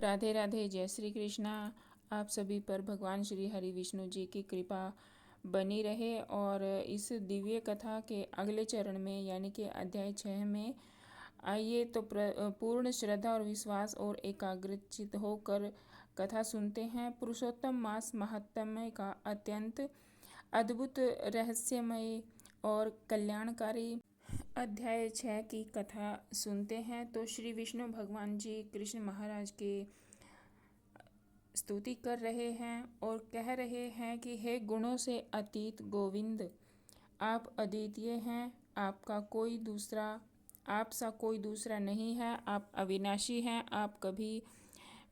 राधे राधे। जय श्री कृष्णा। आप सभी पर भगवान श्री हरि विष्णु जी की कृपा बनी रहे। और इस दिव्य कथा के अगले चरण में यानी कि अध्याय 6 में आइए तो पूर्ण श्रद्धा और विश्वास और एकाग्रचित होकर कथा सुनते हैं। पुरुषोत्तम मास महात्म्य का अत्यंत अद्भुत, रहस्यमय और कल्याणकारी अध्याय 6 की कथा सुनते हैं। तो श्री विष्णु भगवान जी कृष्ण महाराज के स्तुति कर रहे हैं और कह रहे हैं कि हे गुणों से अतीत गोविंद, आप अद्वितीय हैं। आप सा कोई दूसरा नहीं है। आप अविनाशी हैं। आप कभी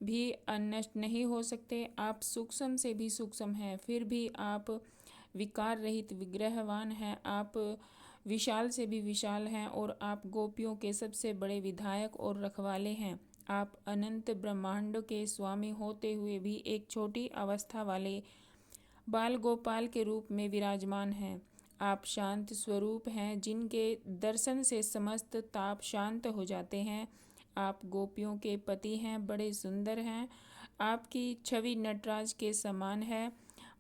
भी अनष्ट नहीं हो सकते। आप सूक्ष्म से भी सूक्ष्म हैं, फिर भी आप विकार रहित विग्रहवान हैं। आप विशाल से भी विशाल हैं और आप गोपियों के सबसे बड़े विधायक और रखवाले हैं। आप अनंत ब्रह्मांड के स्वामी होते हुए भी एक छोटी अवस्था वाले बाल गोपाल के रूप में विराजमान हैं। आप शांत स्वरूप हैं, जिनके दर्शन से समस्त ताप शांत हो जाते हैं। आप गोपियों के पति हैं, बड़े सुंदर हैं। आपकी छवि नटराज के समान है,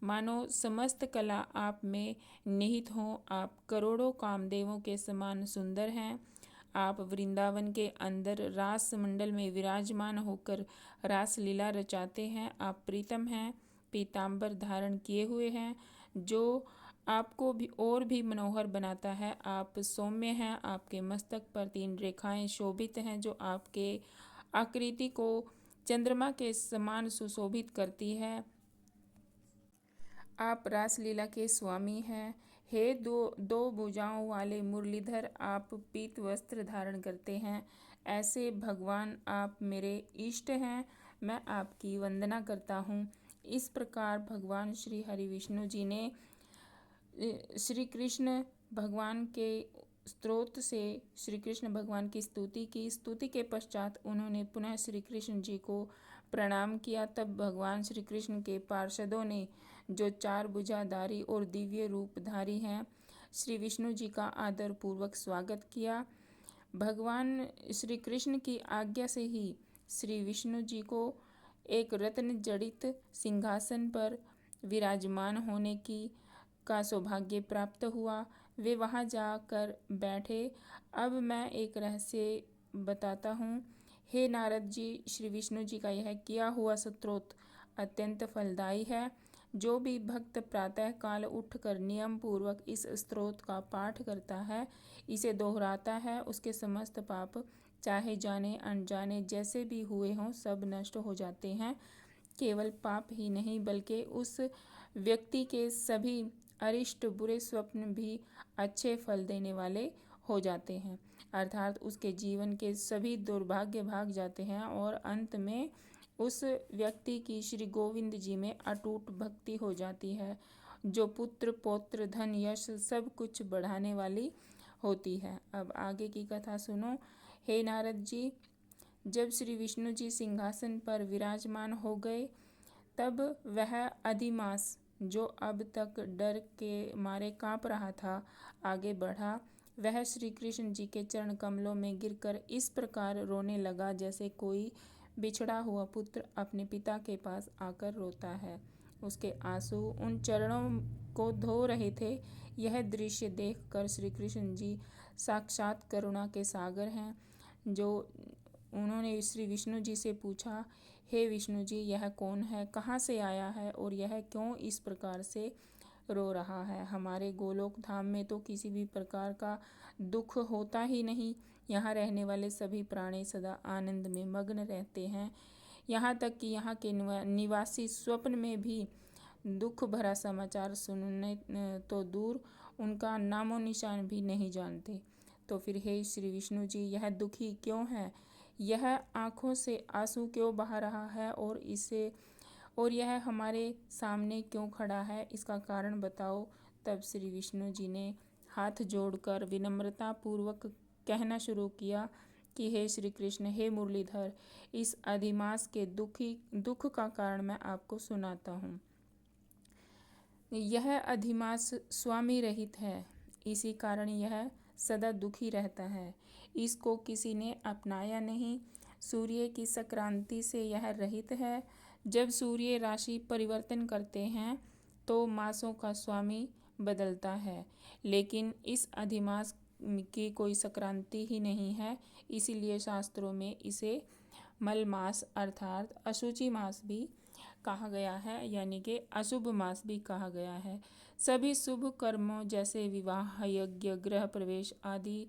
मानो समस्त कला आप में निहित हो। आप करोड़ों कामदेवों के समान सुंदर हैं। आप वृंदावन के अंदर रास मंडल में विराजमान होकर रास लीला रचाते हैं। आप प्रीतम हैं, पीतांबर धारण किए हुए हैं, जो आपको भी और भी मनोहर बनाता है। आप सौम्य हैं। आपके मस्तक पर 3 रेखाएं शोभित हैं, जो आपके आकृति को चंद्रमा के समान सुशोभित करती है। आप रासलीला के स्वामी हैं। हे दो भुजाओं वाले मुरलीधर, आप पीत वस्त्र धारण करते हैं। ऐसे भगवान आप मेरे इष्ट हैं। मैं आपकी वंदना करता हूँ। इस प्रकार भगवान श्री हरि विष्णु जी ने श्री कृष्ण भगवान के स्त्रोत से श्री कृष्ण भगवान की स्तुति की। स्तुति के पश्चात उन्होंने पुनः श्री कृष्ण जी को प्रणाम किया। तब भगवान श्री कृष्ण के पार्षदों ने, जो 4 भुजाधारी और दिव्य रूपधारी हैं, श्री विष्णु जी का आदर पूर्वक स्वागत किया। भगवान श्री कृष्ण की आज्ञा से ही श्री विष्णु जी को एक रत्न जड़ित सिंहासन पर विराजमान होने का सौभाग्य प्राप्त हुआ। वे वहां जाकर बैठे। अब मैं एक रहस्य बताता हूँ। हे नारद जी, श्री विष्णु जी का यह किया हुआ स्तोत्र अत्यंत फलदायी है। जो भी भक्त प्रातः काल उठकर नियम पूर्वक इस स्तोत्र का पाठ करता है, इसे दोहराता है, उसके समस्त पाप, चाहे जाने अनजाने जैसे भी हुए हों, सब नष्ट हो जाते हैं। केवल पाप ही नहीं, बल्कि उस व्यक्ति के सभी अरिष्ट बुरे स्वप्न भी अच्छे फल देने वाले हो जाते हैं। अर्थात उसके जीवन के सभी दुर्भाग्य भाग जाते हैं और अंत में उस व्यक्ति की श्री गोविंद जी में अटूट भक्ति हो जाती है, जो पुत्र पौत्र धन यश सब कुछ बढ़ाने वाली होती है। अब आगे की कथा सुनो। हे नारद जी, जब श्री विष्णु जी सिंहासन पर विराजमान हो गए, तब वह अधिमास, जो अब तक डर के मारे कांप रहा था, आगे बढ़ा। वह श्री कृष्ण जी के चरण कमलों में गिरकर इस प्रकार रोने लगा, जैसे कोई बिछड़ा हुआ पुत्र अपने पिता के पास आकर रोता है। उसके आंसू उन चरणों को धो रहे थे। यह दृश्य देखकर श्री कृष्ण जी साक्षात करुणा के सागर हैं। उन्होंने श्री विष्णु जी से पूछा, हे विष्णु जी, यह कौन है, कहाँ से आया है और यह क्यों इस प्रकार से रो रहा है? हमारे गोलोक धाम में तो किसी भी प्रकार का दुख होता ही नहीं। यहाँ रहने वाले सभी प्राणी सदा आनंद में मग्न रहते हैं। यहाँ तक कि यहाँ के निवासी स्वप्न में भी दुख भरा समाचार सुनने तो दूर, उनका नामो निशान भी नहीं जानते। तो फिर हे श्री विष्णु जी, यह दुखी क्यों है? यह आँखों से आंसू क्यों बहा रहा है और यह हमारे सामने क्यों खड़ा है? इसका कारण बताओ। तब श्री विष्णु जी ने हाथ जोड़कर विनम्रता पूर्वक कहना शुरू किया कि हे श्री कृष्ण, हे मुरलीधर, इस अधिमास के दुख का कारण मैं आपको सुनाता हूँ। यह अधिमास स्वामी रहित है, इसी कारण यह सदा दुखी रहता है। इसको किसी ने अपनाया नहीं। सूर्य की संक्रांति से यह रहित है। जब सूर्य राशि परिवर्तन करते हैं तो मासों का स्वामी बदलता है, लेकिन इस अधिमास की कोई संक्रांति ही नहीं है। इसीलिए शास्त्रों में इसे मल मास अर्थात अशुचि मास भी कहा गया है, यानी कि अशुभ मास भी कहा गया है। सभी शुभ कर्मों जैसे विवाह, यज्ञ, गृह प्रवेश आदि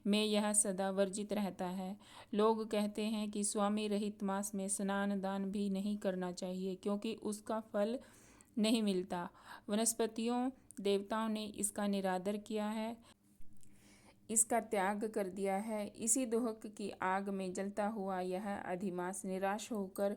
में यह सदा वर्जित रहता है। लोग कहते हैं कि स्वामी रहित मास में स्नान दान भी नहीं करना चाहिए, क्योंकि उसका फल नहीं मिलता। वनस्पतियों देवताओं ने इसका निरादर किया है, इसका त्याग कर दिया है। इसी दोहक की आग में जलता हुआ यह अधिमास निराश होकर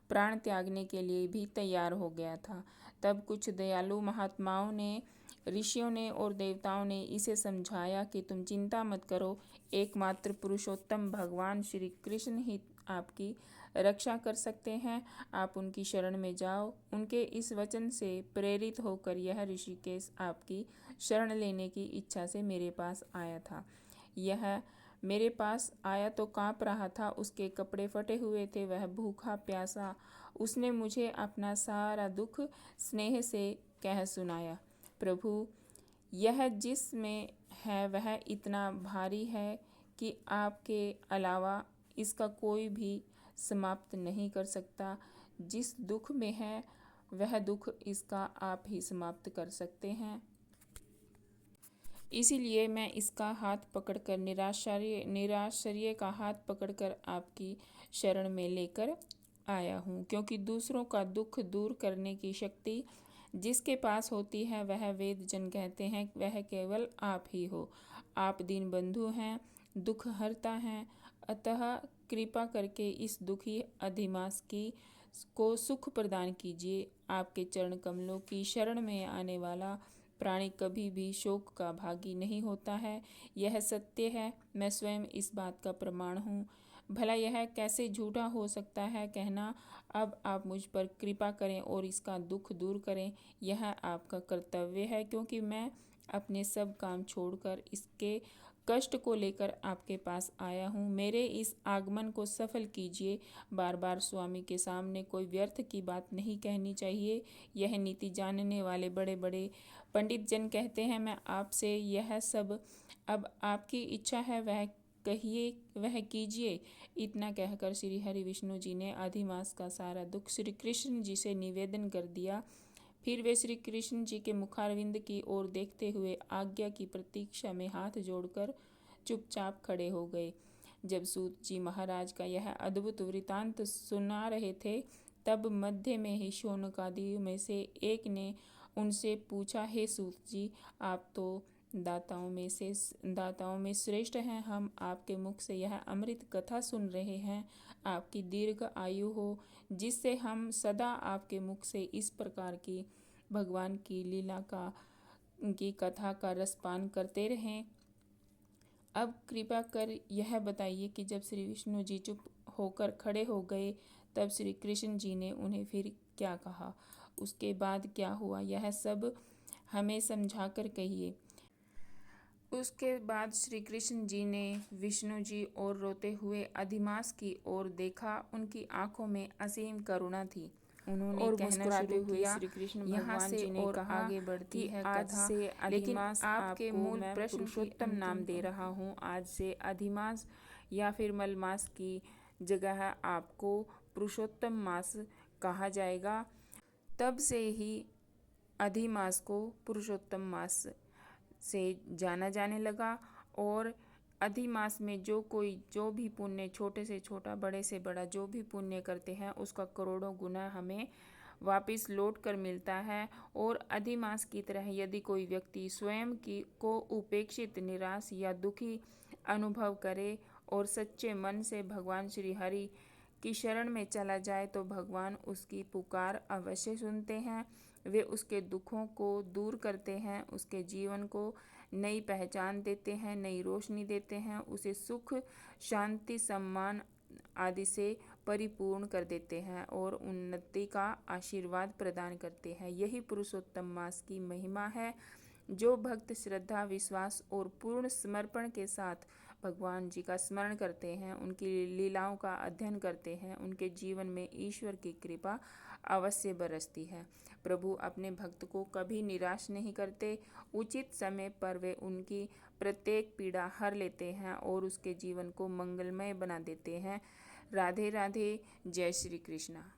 प्राण त्यागने के लिए भी तैयार हो गया था। तब कुछ दयालु महात्माओं ने, ऋषियों ने और देवताओं ने इसे समझाया कि तुम चिंता मत करो, एकमात्र पुरुषोत्तम भगवान श्री कृष्ण ही आपकी रक्षा कर सकते हैं। आप उनकी शरण में जाओ। उनके इस वचन से प्रेरित होकर यह ऋषिकेश आपकी शरण लेने की इच्छा से मेरे पास आया था। यह मेरे पास आया तो काँप रहा था, उसके कपड़े फटे हुए थे, वह भूखा प्यासा। उसने मुझे अपना सारा दुख स्नेह से कह सुनाया। प्रभु, यह जिसमें है वह इतना भारी है कि आपके अलावा इसका कोई भी समाप्त नहीं कर सकता। जिस दुख में है वह दुख इसका आप ही समाप्त कर सकते हैं। इसीलिए मैं इसका हाथ पकड़कर निराश्रय का हाथ पकड़कर आपकी शरण में लेकर आया हूँ, क्योंकि दूसरों का दुख दूर करने की शक्ति जिसके पास होती है वह वेद जन कहते हैं वह केवल आप ही हो। आप दीन बंधु हैं, दुख हरता हैं, अतः कृपा करके इस दुखी अधिमास को सुख प्रदान कीजिए। आपके चरण कमलों की शरण में आने वाला प्राणी कभी भी शोक का भागी नहीं होता है। यह सत्य है, मैं स्वयं इस बात का प्रमाण हूँ। भला यह कैसे झूठा हो सकता है कहना। अब आप मुझ पर कृपा करें और इसका दुख दूर करें। यह आपका कर्तव्य है, क्योंकि मैं अपने सब काम छोड़कर इसके कष्ट को लेकर आपके पास आया हूँ। मेरे इस आगमन को सफल कीजिए। बार बार स्वामी के सामने कोई व्यर्थ की बात नहीं कहनी चाहिए। यह नीति जानने वाले बड़े बड़े पंडित जन कहते हैं। मैं आपसे यह सब अब आपकी इच्छा है वह कहिए, वह कीजिए। इतना कहकर श्री हरि विष्णु जी ने अधिमास का सारा दुख श्री कृष्ण जी से निवेदन कर दिया। फिर वे श्री कृष्ण जी के मुखारविंद की ओर देखते हुए आज्ञा की प्रतीक्षा में हाथ जोड़कर चुपचाप खड़े हो गए। जब सूत जी महाराज का यह अद्भुत वृतांत सुना रहे थे, तब मध्य में ही शौनकादियों में से एक ने उनसे पूछा, हे सूत जी, आप तो दाताओं में श्रेष्ठ हैं। हम आपके मुख से यह अमृत कथा सुन रहे हैं। आपकी दीर्घ आयु हो, जिससे हम सदा आपके मुख से इस प्रकार की भगवान की लीला की कथा का रसपान करते रहें। अब कृपा कर यह बताइए कि जब श्री विष्णु जी चुप होकर खड़े हो गए, तब श्री कृष्ण जी ने उन्हें फिर क्या कहा, उसके बाद क्या हुआ, यह सब हमें समझा कर कहिए। उसके बाद श्री कृष्ण जी ने विष्णु जी और रोते हुए अधिमास की ओर देखा। उनकी आंखों में असीम करुणा थी। उन्होंने और कहना मुस्कुराते शुरू हुए किया, श्री कृष्ण यहाँ भगवान से जी ने और कहा आगे बढ़ती कि है आज कथा, से लेकिन अधिमास आपके आपको मूल मैं प्रश्न की पुरुषोत्तम नाम अंतिम दे रहा हूँ। आज से अधिमास या फिर मलमास की जगह आपको पुरुषोत्तम मास कहा जाएगा। तब से ही अधिमास को पुरुषोत्तम मास से जाना जाने लगा। और अधिमास में जो भी पुण्य, छोटे से छोटा बड़े से बड़ा जो भी पुण्य करते हैं उसका करोड़ों गुना हमें वापस लौट कर मिलता है। और अधिमास की तरह यदि कोई व्यक्ति स्वयं को उपेक्षित, निराश या दुखी अनुभव करे और सच्चे मन से भगवान श्री हरि की शरण में चला जाए, तो भगवान उसकी पुकार अवश्य सुनते हैं। वे उसके दुखों को दूर करते हैं, उसके जीवन को नई पहचान देते हैं, नई रोशनी देते हैं, उसे सुख, शांति, सम्मान आदि से परिपूर्ण कर देते हैं और उन्नति का आशीर्वाद प्रदान करते हैं। यही पुरुषोत्तम मास की महिमा है। जो भक्त श्रद्धा, विश्वास और पूर्ण समर्पण के साथ भगवान जी का स्मरण करते हैं, उनकी लीलाओं का अध्ययन करते हैं, उनके जीवन में ईश्वर की कृपा अवश्य बरसती है। प्रभु अपने भक्त को कभी निराश नहीं करते। उचित समय पर वे उनकी प्रत्येक पीड़ा हर लेते हैं और उसके जीवन को मंगलमय बना देते हैं। राधे राधे। जय श्री कृष्णा।